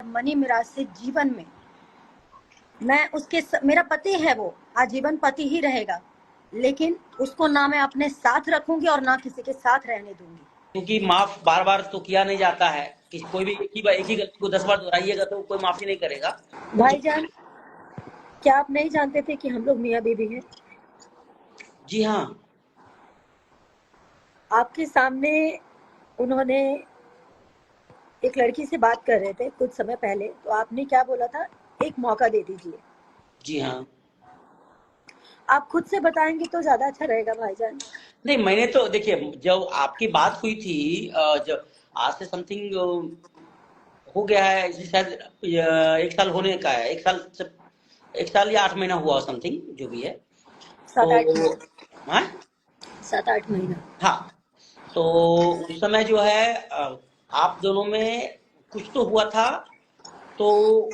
Money Miraj से जीवन में मैं मेरा पति है, वो आजीवन पति ही रहेगा, लेकिन उसको ना मैं अपने साथ रखूंगी और ना किसी के साथ रहने दूंगी। क्योंकि माफ बार बार तो किया नहीं जाता है कि कोई भी एक ही गलती को 10 बार दोहराइएगा तो कोई माफी नहीं करेगा। तो भाईजान, क्या आप नहीं जानते थे कि हम लोग मियाँ बीवी हैं? जी हाँ। आपके सामने उन्होंने एक लड़की से बात कर रहे थे कुछ समय पहले, तो आपने क्या बोला था? एक मौका दे दीजिए। जी हाँ। आप खुद से बताएंगे तो ज्यादा अच्छा रहेगा भाईजान। नहीं, मैंने तो देखिए जब आपकी बात हुई थी जब आज से समथिंग हो गया है इसे शायद 1 साल होने का है, 1 साल या 8 महीना हुआ समथिंग जो भी है। 7-8 तो महीना। हाँ 7-8 महीना। हाँ। तो उस समय जो है आप दोनों में कुछ तो हुआ था। तो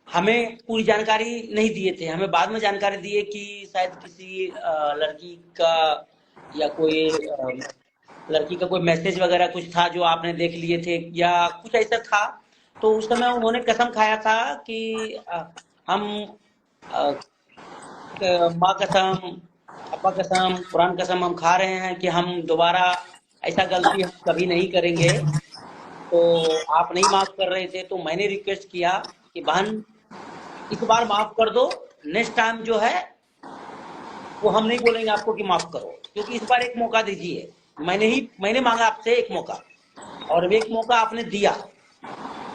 हमें पूरी जानकारी नहीं दिए थे, हमें बाद में जानकारी दिए कि शायद किसी लड़की का या कोई लड़की का कोई मैसेज वगैरह कुछ था जो आपने देख लिए थे या कुछ ऐसा था। तो उस समय उन्होंने कसम खाया था कि हम अ, माँ कसम, अब्बा कसम, कुरान कसम हम खा रहे हैं कि हम दोबारा ऐसा गलती हम कभी नहीं करेंगे। तो आप नहीं माफ कर रहे थे, तो मैंने रिक्वेस्ट किया कि बहन इस बार माफ कर दो, नेक्स्ट टाइम जो है वो हम नहीं बोलेंगे आपको कि माफ करो, क्योंकि इस बार एक मौका दीजिए। मैंने मांगा आपसे एक मौका और एक मौका आपने दिया।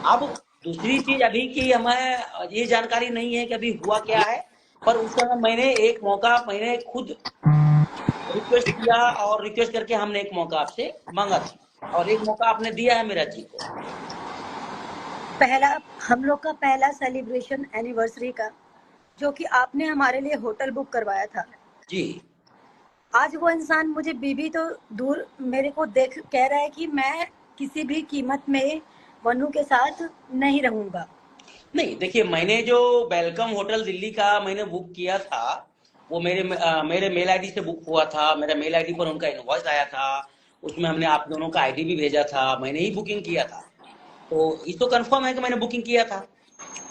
अब दूसरी चीज अभी की हमें ये जानकारी नहीं है कि अभी हुआ क्या है, पर उस समय मैंने खुद रिक्वेस्ट किया और रिक्वेस्ट करके हमने एक मौका आपसे मांगा था और एक मौका आपने दिया है मेरा जी को। पहला हम लोग का पहला सेलिब्रेशन एनिवर्सरी का, जो कि आपने हमारे लिए होटल बुक करवाया था। जी आज वो इंसान मुझे बीबी तो दूर, मेरे को देख कह रहा है कि मैं किसी भी कीमत में वनु के साथ नहीं रहूंगा। नहीं, देखिए मैंने जो वेलकम होटल दिल्ली का मैंने बुक किया था वो मेरे मेल आईडी से बुक हुआ था। मेरा मेल आईडी पर उनका इनवॉइस आया था, उसमें हमने आप दोनों का आईडी भी भेजा था, मैंने ही बुकिंग किया था। तो ये तो कंफर्म है कि मैंने बुकिंग किया था।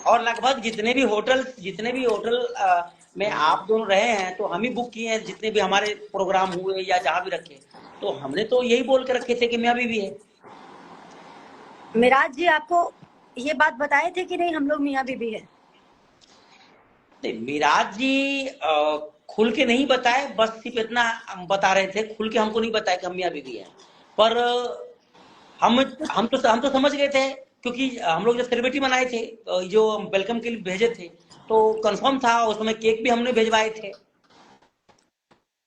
और लगभग जितने भी होटल में आप दोनों रहे हैं तो हम ही बुक किए हैं, जितने भी हमारे प्रोग्राम हुए या जहाँ भी रखे। तो हमने तो यही बोल के रखे थे कि मियाँ बीवी है। मिराज जी आपको ये बात बताए थे कि नहीं हम लोग मियाँ बीबी है? नहीं, मिराज जी खुल के नहीं बताए, बस सिर्फ इतना बता रहे थे, खुल के हमको नहीं बताया कि हम मियाँ बीवी हैं। पर हम हम तो समझ गए थे, क्योंकि हम लोग जब सेलिब्रिटी मनाए थे जो वेलकम के लिए भेजे थे तो कंफर्म था, उस समय केक भी हमने भेजवाए थे।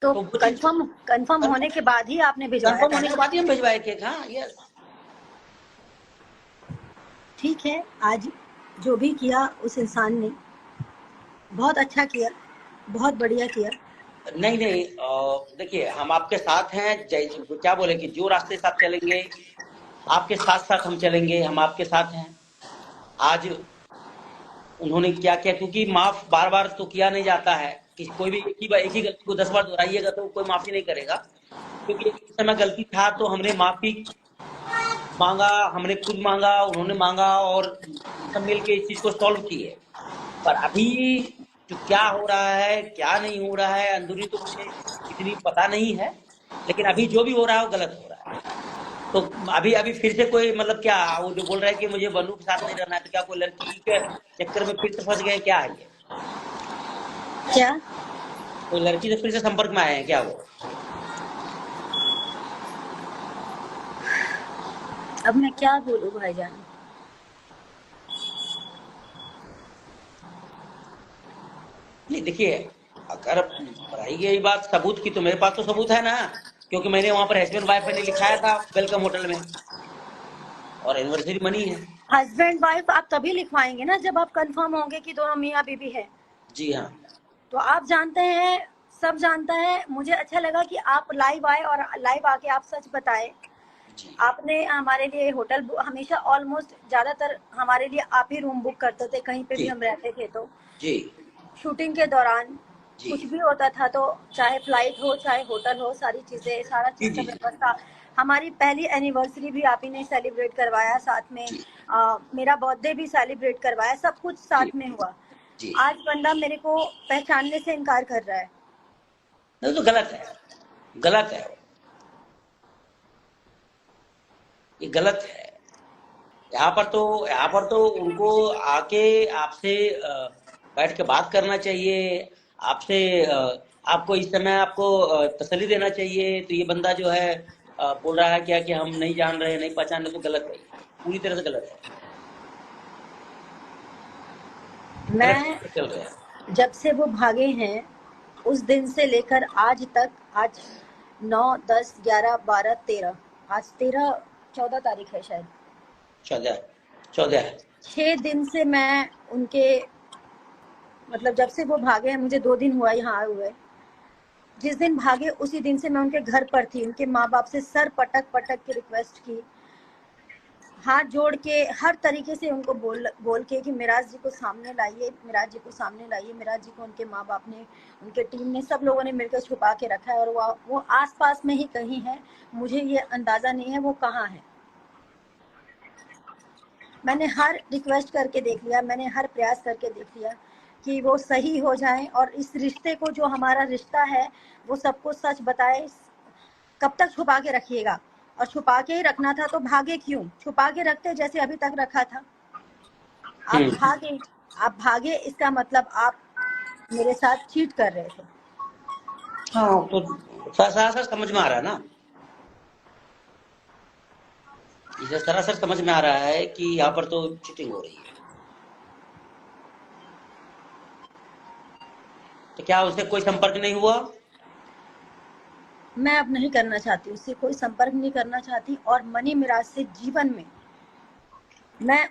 तो तो वो चीज कंफर्म होने के बाद ही आपने भिजवाया कंफर्म था होने ना? के बाद ही हम भेजवाए केक। हाँ, यस। ठीक है, आज जो भी किया उस इंसान ने बहुत अच्छा किया, बहुत बढ़िया किया। नहीं नहीं, देखिए हम आपके साथ हैं। क्या बोले कि जो रास्ते साथ चलेंगे आपके साथ साथ हम चलेंगे, हम आपके साथ हैं। आज उन्होंने क्या किया, क्योंकि माफ बार बार तो किया नहीं जाता है कि कोई भी एक ही गलती को 10 बार दोहराइएगा तो कोई माफी नहीं करेगा। क्योंकि एक समय गलती था तो हमने माफी मांगा, हमने खुद मांगा, उन्होंने मांगा और सब मिल के इस चीज को सॉल्व किए। पर अभी जो क्या हो रहा है क्या नहीं हो रहा है अंदरूनी तो मुझे इतनी पता नहीं है, लेकिन अभी जो भी हो रहा है वो गलत हो रहा है। तो अभी अभी फिर से कोई मतलब क्या वो जो बोल रहा है कि मुझे बनू के साथ नहीं रहना है, तो क्या कोई लड़की के चक्कर में फिर से फंस गए क्या है ये? क्या? कोई लड़की से फिर से संपर्क में आए हैं क्या वो? अब मैं क्या बोलूं भाईजान? नहीं देखिए, अगर रही गई बात सबूत की तो मेरे पास तो सबूत है ना, क्योंकि मैंने वहां पर हस्बैंड वाइफ मैंने लिखाया था वेलकम होटल में और एनिवर्सरी मनी है। हस्बैंड वाइफ आप तभी लिखवाएंगे ना जब आप कंफर्म होंगे कि दोनों मियाँ बीबी है। जी हाँ। तो आप जानते हैं, सब जानता है। मुझे अच्छा लगा कि आप लाइव आए और लाइव आके आप सच बताए। जी आपने हमारे लिए होटल हमेशा ऑलमोस्ट ज्यादातर हमारे लिए आप ही रूम बुक करते थे कहीं पे भी जी हम रहते थे। तो जी शूटिंग के दौरान जी कुछ भी होता था तो चाहे फ्लाइट हो चाहे होटल हो, सारी चीजें, सारा जी चीज का जी जी व्यवस्था हमारी पहली एनिवर्सरी भी आप ही ने सेलिब्रेट करवाया साथ में, जी मेरा बर्थडे भी सेलिब्रेट करवाया, सब कुछ जी साथ में हुआ। जी। आज बंदा मेरे को पहचानने से इनकार कर रहा है। नहीं तो गलत है, गलत है, ये गलत है। यहाँ पर तो उनको आके आपसे बैठ के बात करना चाहिए, आपसे आपको इस समय आपको तसल्ली देना चाहिए। तो ये बंदा जो है बोल रहा है क्या कि हम नहीं जान रहे, नहीं पहचान रहे, तो गलत है, पूरी तरह से गलत है, गलत मैं चल रहा है। जब से वो भागे हैं उस दिन से लेकर आज तक, आज 9, 10, 11, 12, 13, आज 13, 14 तारीख है शायद, 14 है। 6 दिन से मैं उनके, मतलब जब से वो भागे हैं, मुझे 2 दिन हुआ यहाँ आए हुए। जिस दिन भागे उसी दिन से मैं उनके घर पर थी, उनके माँ बाप से सर पटक पटक के रिक्वेस्ट की, हाथ जोड़ के हर तरीके से उनको बोल के कि मिराज जी को सामने लाइए, मिराज जी को सामने लाइए। मिराज जी को उनके माँ बाप ने, उनके टीम ने, सब लोगों ने मिलकर छुपा के रखा है, और वो आसपास में ही कहीं है, मुझे ये अंदाजा नहीं है वो कहाँ है। मैंने हर रिक्वेस्ट करके देख लिया, मैंने हर प्रयास करके देख लिया कि वो सही हो जाए और इस रिश्ते को, जो हमारा रिश्ता है, वो सबको सच बताए। कब तक छुपा के रखिएगा? और छुपा के ही रखना था तो भागे क्यों? छुपा के रखते जैसे अभी तक रखा था। आप भागे, इसका मतलब आप मेरे साथ चीट कर रहे थे। हाँ तो सरासर समझ में आ रहा है ना, इसे सरासर समझ में आ रहा है कि यहाँ पर तो चीटिंग हो रही है। तो क्या उससे कोई संपर्क नहीं हुआ? मैं अब नहीं करना चाहती, उससे कोई संपर्क नहीं करना चाहती। और मनी मिराज से जीवन में मैं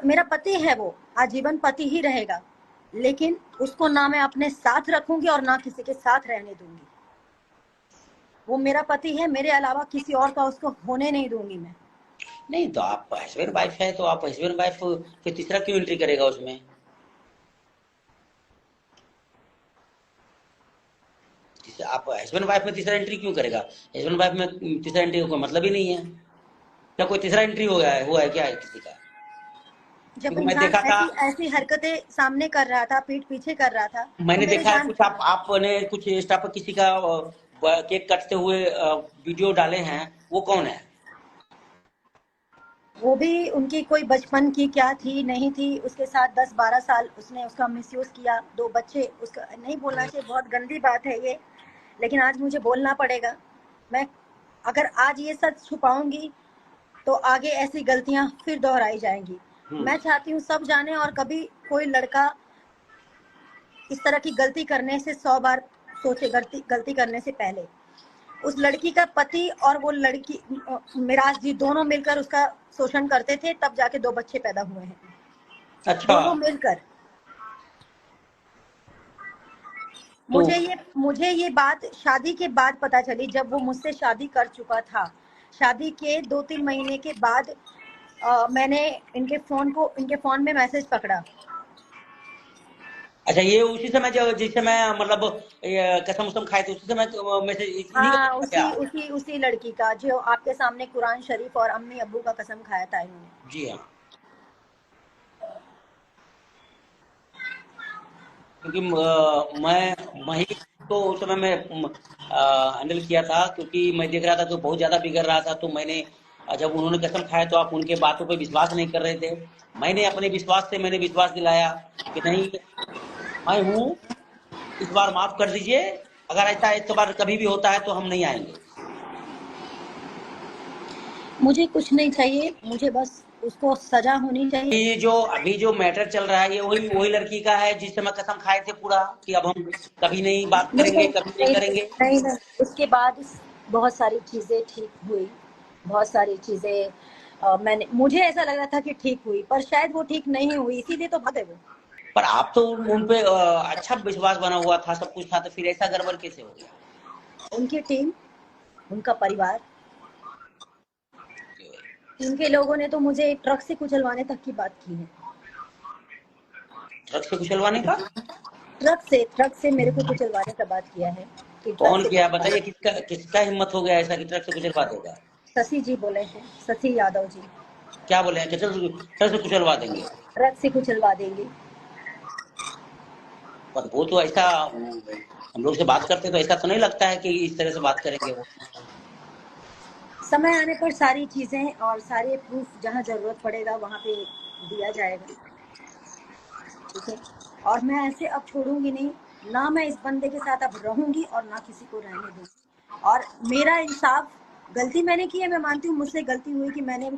मेरा पति है, वो आजीवन पति ही रहेगा, लेकिन उसको ना मैं अपने साथ रखूंगी और ना किसी के साथ रहने दूंगी। वो मेरा पति है, मेरे अलावा किसी और का उसको होने नहीं दूंगी मैं। नहीं तो आप हस्बैंड वाइफ है, तो आप हस्बैंड वाइफ फिर तीसरा क्यों एंट्री करेगा उसमें? आप हस्बैंड वाइफ में तीसरा एंट्री क्यों करेगा? हस्बैंड वाइफ में तीसरा एंट्री का कोई मतलब ही नहीं है। क्या कोई तीसरा एंट्री हो गया है, हुआ है क्या है किसी का? जब क्योंकि मैं इंसान देखा था, ऐसी ऐसी हरकतें सामने कर रहा था, पीठ पीछे कर रहा था, तो मैंने मेरे देखा है जान, कुछ आपने कुछ इंस्टा पर किसी का केक कटते हुए वीडियो डाले हैं, वो कौन है? वो भी उनकी कोई बचपन की क्या थी नहीं थी, उसके साथ 10-12 साल उसने उसका मिसयूज किया, 2 बच्चे, उसका नहीं बोलना चाहिए, बहुत गंदी बात है ये, लेकिन आज मुझे बोलना पड़ेगा। मैं अगर आज ये सच छुपाऊंगी तो आगे ऐसी गलतियां फिर दोहराई जाएंगी। मैं चाहती हूँ सब जाने, और कभी कोई लड़का इस तरह की गलती करने से 100 बार सोचे, गलती करने से पहले। उस लड़की का पति और वो लड़की, मिराज जी, दोनों मिलकर उसका शोषण करते थे, तब जाके 2 बच्चे पैदा हुए हैं, अच्छा दोनों मिलकर। तो मुझे ये बात शादी के बाद पता चली, जब वो मुझसे शादी कर चुका था। शादी के 2-3 महीने के बाद मैंने इनके फोन में मैसेज पकड़ा। अच्छा, ये उसी समय जो जिस समय मतलब कसम उसम खाए थे, उसी समय मैसेज इन्हीं का हाँ, था क्या? उसी लड़की का, जो आपके सामने कुरान शरीफ और अम्मी अब्बू का कसम खाया था इन्होंने। जी हाँ, क्योंकि मैं ही तो उस समय मैं हैंडल किया था, क्योंकि मैं देख रहा था तो बहुत ज्यादा बिगड़ रहा था। तो मैंने जब उन्होंने कसम खाया तो आप उनके बातों पे विश्वास नहीं कर रहे थे। मैंने अपने विश्वास से मैंने विश्वास दिलाया कि नहीं, मैं हूँ, इस बार माफ कर दीजिए, अगर ऐसा एक बार कभी भी होता है तो हम नहीं आएंगे। मुझे कुछ नहीं चाहिए, मुझे बस उसको सजा होनी चाहिए। अभी जो मैटर चल रहा है, ये वही वही लड़की का है जिस समय कसम खाए थे पूरा कि अब हम कभी नहीं बात नहीं करेंगे, नहीं कभी नहीं नहीं करेंगे। नहीं नहीं, उसके बाद बहुत सारी चीजें ठीक हुई, बहुत सारी चीजें मुझे ऐसा लग रहा था कि ठीक हुई, पर शायद वो ठीक नहीं हुई, इसीलिए तो भागे वो। पर आप तो उन पे अच्छा विश्वास बना हुआ था, सब कुछ था, तो फिर ऐसा गड़बड़ कैसे हो गया? उनकी टीम, उनका परिवार, उनके लोगों ने तो मुझे ट्रक से कुचलवाने तक की बात की है। ट्रक से कुचलवाने का? ट्रक से मेरे को कुचलवाने का बात किया है कि ट्रक कौन से किया कुचलवाने। बताइए, किसका किसका हिम्मत हो गया ऐसा कि ट्रक से कुचलवा देगा? शशि जी बोले थे, शशि यादव जी। क्या बोले हैं कि सर से कुचलवा देंगे? रथ से कुचलवा देंगे। पर वो तो ऐसा हम लोग से बात करते तो ऐसा तो नहीं लगता है कि इस तरह से बात करेंगे वो। समय आने पर सारी चीजें और सारे प्रूफ जहाँ जरूरत पड़ेगा वहाँ पे दिया जाएगा, ठीक है। और मैं ऐसे अब छोड़ूंगी नहीं, ना मैं इस बंदे के साथ अब रहूंगी और ना किसी को रहने दूंगी। और मेरा इंसाफ, गलती मैंने की है, मैं मानती हूँ मुझसे गलती हुई कि मैंने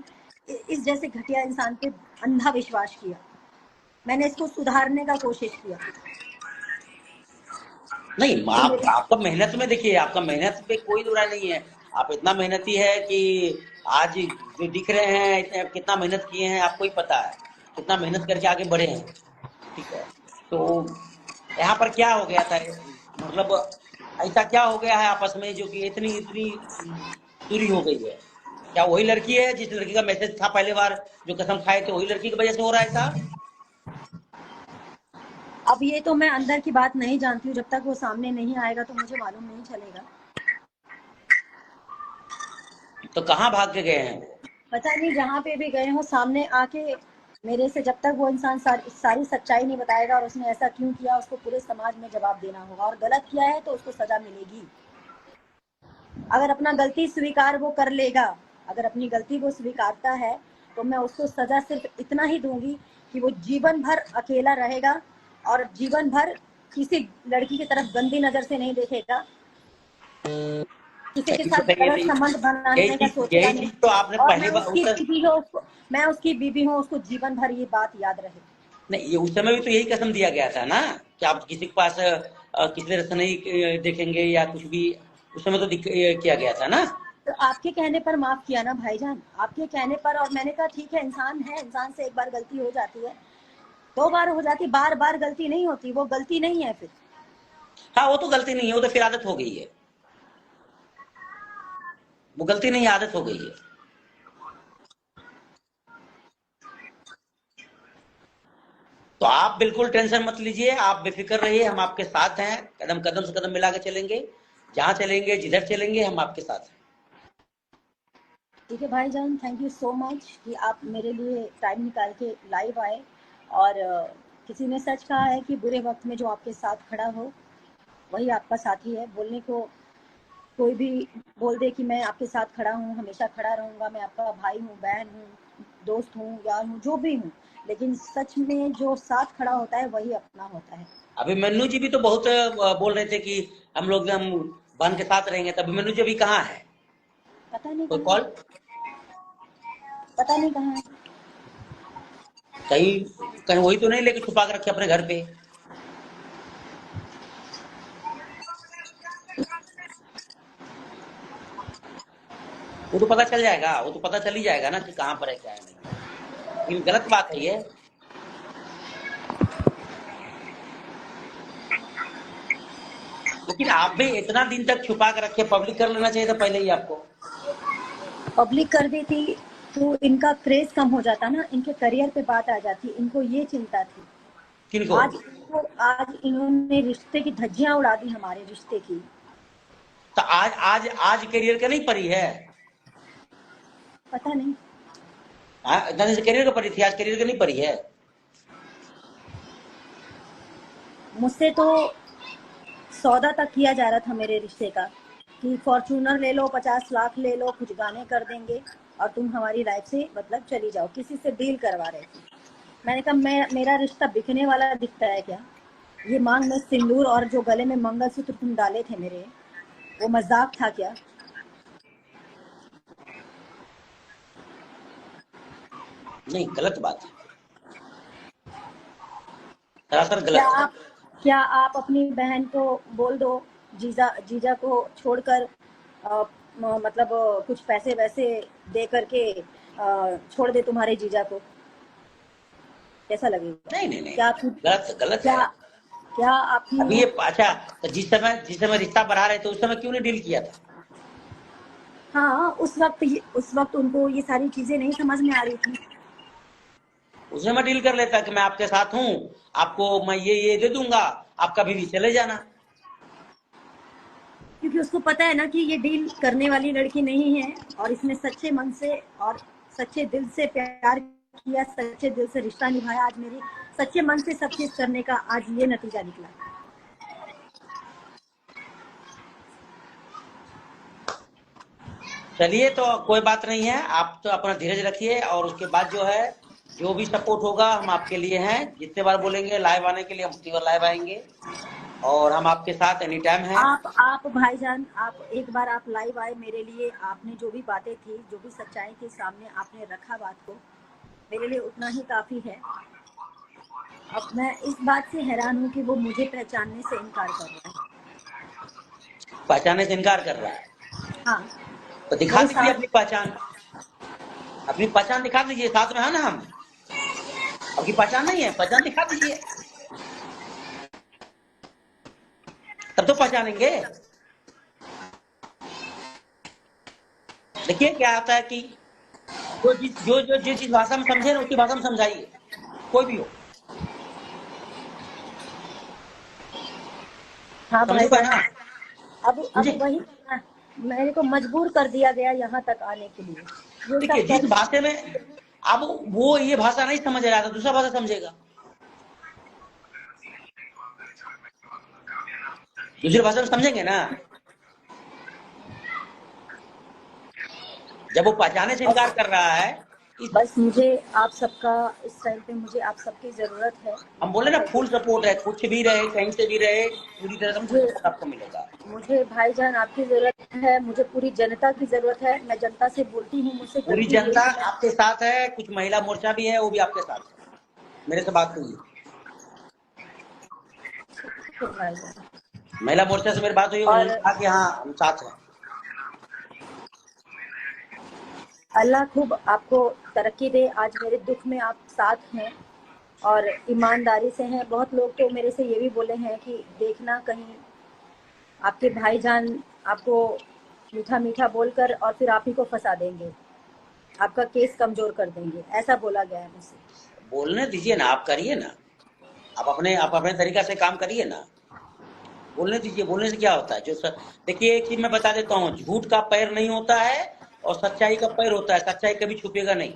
इस जैसे घटिया इंसान पे अंधा विश्वास किया। मैंने इसको सुधारने का कोशिश किया। नहीं, ये आप मेरे आपका मेहनत में देखिए, आपका मेहनत पे कोई दुराय नहीं है। आप इतना मेहनती है कि आज जो दिख रहे हैं इतने कितना मेहनत किए हैं आपको ही पता है, कितना मेहनत करके आगे बढ़े हैं, ठीक है। तो यहाँ पर क्या हो गया था, मतलब ऐसा क्या हो गया है आपस में जो कि इतनी इतनी दूरी हो गई है? क्या वही लड़की है जिस लड़की का मैसेज था पहले बार जो कसम खाए थे, वही लड़की की वजह से हो रहा है ऐसा? अब ये तो मैं अंदर की बात नहीं जानती हूँ, जब तक वो सामने नहीं आएगा तो मुझे मालूम नहीं चलेगा। तो कहाँ भाग के गए हैं वो? पता नहीं, जहाँ पे भी गए हो सामने आके मेरे से, जब तक वो इंसान सारी सच्चाई नहीं बताएगा और उसने ऐसा क्यों किया, उसको पूरे समाज में जवाब देना होगा। और गलत किया है तो उसको सजा मिलेगी। अगर अपना गलती स्वीकार वो कर लेगा, अगर अपनी गलती वो स्वीकारता है, तो मैं उसको सजा सिर्फ इतना ही दूंगी कि वो जीवन भर अकेला रहेगा और जीवन भर किसी लड़की की तरफ गंदी नजर से नहीं देखेगा, किसी के यही तो साथ गलत संबंध बनाने का सोचेगा यही नहीं। चीज तो आपने और पहली बार मैं उसकी बीवी हूँ, उसको जीवन भर ये बात याद रहे। नहीं, ये उस समय भी तो यही कसम दिया गया था ना कि आप किसी के पास किसी तरह से नहीं देखेंगे या कुछ भी। उस समय तो किया गया था ना। तो आपके कहने पर माफ किया ना भाईजान, आपके कहने पर। और मैंने कहा ठीक है, इंसान है, इंसान से एक बार गलती हो जाती है, दो बार हो जाती, बार बार गलती नहीं होती, वो गलती नहीं है फिर। हाँ, वो तो गलती नहीं है, वो तो फिर आदत हो गई है। वो गलती नहीं, आदत हो गई है। तो आप बिल्कुल टेंशन मत लीजिए, आप बेफिक्र रहिए, हम आपके साथ हैं, कदम कदम से कदम मिला के चलेंगे। जहां चलेंगे, जिधर चलेंगे, हम आपके साथ हैं। ठीक है भाईजान, थैंक यू सो मच कि आप मेरे लिए टाइम निकाल के लाइव आए। और किसी ने सच कहा है कि बुरे वक्त में जो आपके साथ खड़ा हो वही आपका साथी है। बोलने को कोई भी बोल दे कि मैं आपके साथ खड़ा हूँ, हमेशा खड़ा रहूंगा, मैं आपका भाई हूँ, बहन हूँ, दोस्त हूँ, यार हूँ, जो भी हूँ, लेकिन सच में जो साथ खड़ा होता है वही अपना होता है। अभी मन्नू जी भी तो बहुत बोल रहे थे कि हम लोग एकदम बहन के साथ रहेंगे, तभी मन्नू जी अभी कहाँ है? पता नहीं कोई कहाँ कॉल? है, पता नहीं कहाँ है। कहीं कहीं वही तो नहीं लेके छुपा के रखे अपने घर पे? वो तो पता चल जाएगा, वो तो पता चल ही जाएगा ना कि कहाँ पर है, क्या है, नहीं है। लेकिन गलत बात है ये। लेकिन आप भी इतना दिन तक छुपा के रखे, पब्लिक कर लेना चाहिए था पहले ही आपको। पब्लिक कर देती तो इनका क्रेज कम हो जाता ना, इनके करियर पे बात आ जाती, इनको ये चिंता थी। किनको? आज इन्होंने रिश्ते की धज्जियां उड़ा दी, हमारे रिश्ते की। तो आज आज आज करियर का नहीं पड़ी है? पता नहीं। हाँ, इतना दिन से करियर का पड़ी थी, आज करियर का नहीं पड़ी है? मुझसे तो सौदा तक किया जा रहा था मेरे रिश्ते का कि फॉर्च्यूनर ले लो, 50 लाख ले लो, कुछ गाने कर देंगे और तुम हमारी लाइफ से मतलब चली जाओ, किसी से डील करवा रहे थे। मैंने कहा मेरा रिश्ता बिकने वाला दिखता है क्या? ये मांग में सिंदूर और जो गले में मंगलसूत्र तुम डाले थे मेरे, वो मजाक था क्या? नहीं, गलत बात है, सरासर क्या गलत है। आप क्या आप अपनी बहन को बोल दो, जीजा को छोड़कर मतलब कुछ पैसे वैसे दे करके छोड़ दे तुम्हारे जीजा को, कैसा लगेगा? नहीं नहीं नहीं, क्या आप गलत गलत क्या है। क्या आपने? अभी ये अच्छा, तो जिस समय रिश्ता बढ़ा रहे थे उस समय क्यों नहीं डील किया था? हाँ, उस वक्त उनको ये सारी चीजें नहीं समझ में आ रही थी। उस समय डील कर लेता कि मैं आपके साथ हूँ, आपको मैं ये दे दूंगा, आप कभी भी चले जाना। क्योंकि उसको पता है ना कि ये डील करने वाली लड़की नहीं है, और इसने सच्चे मन से और सच्चे दिल से प्यार किया, सच्चे दिल से रिश्ता निभाया। आज मेरी सच्चे मन से सब चीज करने का आज ये नतीजा निकला। चलिए, तो कोई बात नहीं है, आप तो अपना धीरज रखिए, और उसके बाद जो है जो भी सपोर्ट होगा हम आपके लिए हैं। जितने बार बोलेंगे लाइव आने के लिए हम उतनी बार लाइव आएंगे, और हम आपके साथ एनी टाइम हैं। आप भाईजान, आप एक बार आप लाइव आए मेरे लिए, आपने जो भी बातें थी, जो भी सच्चाई थी, सामने आपने रखा बात को, मेरे लिए उतना ही काफी है। अब मैं इस बात से हैरान हूँ कि वो मुझे पहचानने से इनकार कर रहा है। पहचानने से इनकार कर रहा है? हाँ, तो दिखा दीजिए अपनी पहचान, अपनी पहचान दिखा दीजिए, साथ में है ना हम। आपकी पहचान नहीं है, पहचान दिखा दीजिए, तब तो पहचानेंगे। देखिए क्या आता है कि जो जिस भाषा में समझे ना उसी भाषा में समझाइए, कोई भी हो। हाँ समझेगा ना? अब वही मेरे को मजबूर कर दिया गया यहाँ तक आने के लिए। देखिए, जिस भाषा में अब वो ये भाषा नहीं समझ रहा था, दूसरा भाषा समझेगा, दूसरी भाषा में समझेंगे ना। जब वो पहचाने से इनकार कर रहा है, बस मुझे आप सबका इस टाइम पे, मुझे आप सबकी जरूरत है। हम बोले ना फुल सपोर्ट है, कुछ भी रहे, कहीं से भी रहे, पूरी तरह से फुल सपोर्ट आपको मिलेगा। मुझे भाईजान आपकी जरूरत है, मुझे पूरी जनता की जरूरत है। मैं जनता से बोलती हूँ, मुझसे पूरी जनता आपके साथ है, कुछ महिला मोर्चा भी है, वो भी आपके साथ है। मेरे से बात हुई, महिला मोर्चा से मेरी बात हुई, उन्होंने कहा कि हाँ हम साथ हैं। अल्लाह खूब आपको तरक्की दे। आज मेरे दुख में आप साथ हैं और ईमानदारी से हैं। बहुत लोग तो मेरे से ये भी बोले हैं कि देखना कहीं आपके भाईजान आपको मीठा मीठा बोलकर और फिर आप ही को फंसा देंगे, आपका केस कमजोर कर देंगे, ऐसा बोला गया है मुझसे। बोलने दीजिए ना, आप करिए ना, आप अपने तरीका से काम करिए ना, बोलने दीजिए। बोलने से क्या होता है? देखिए एक चीज मैं बता देता हूँ, झूठ का पैर नहीं होता है और सच्चाई का पैर होता है। सच्चाई कभी छुपेगा नहीं।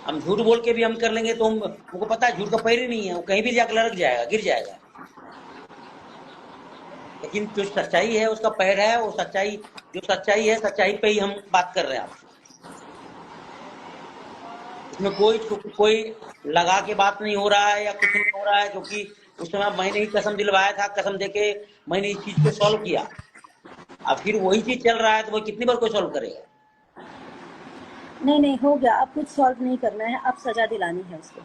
हम झूठ बोल के भी हम कर लेंगे तो हमको पता है झूठ का पैर ही नहीं है, वो कहीं भी जाकर लड़क जाएगा, गिर जाएगा। लेकिन जो सच्चाई है उसका पैर है, वो सच्चाई, जो सच्चाई है सच्चाई पे ही हम बात कर रहे हैं आपसे। इसमें कोई लगा के बात नहीं हो रहा है या कुछ नहीं हो रहा है, क्योंकि उस समय मैंने ही कसम दिलवाया था, कसम देके मैंने इस चीज को सॉल्व किया। अब फिर वही चीज चल रहा है तो वो कितनी बार कोई सॉल्व करेगा? नहीं हो गया, अब कुछ सॉल्व नहीं करना है, अब सजा दिलानी है उसको।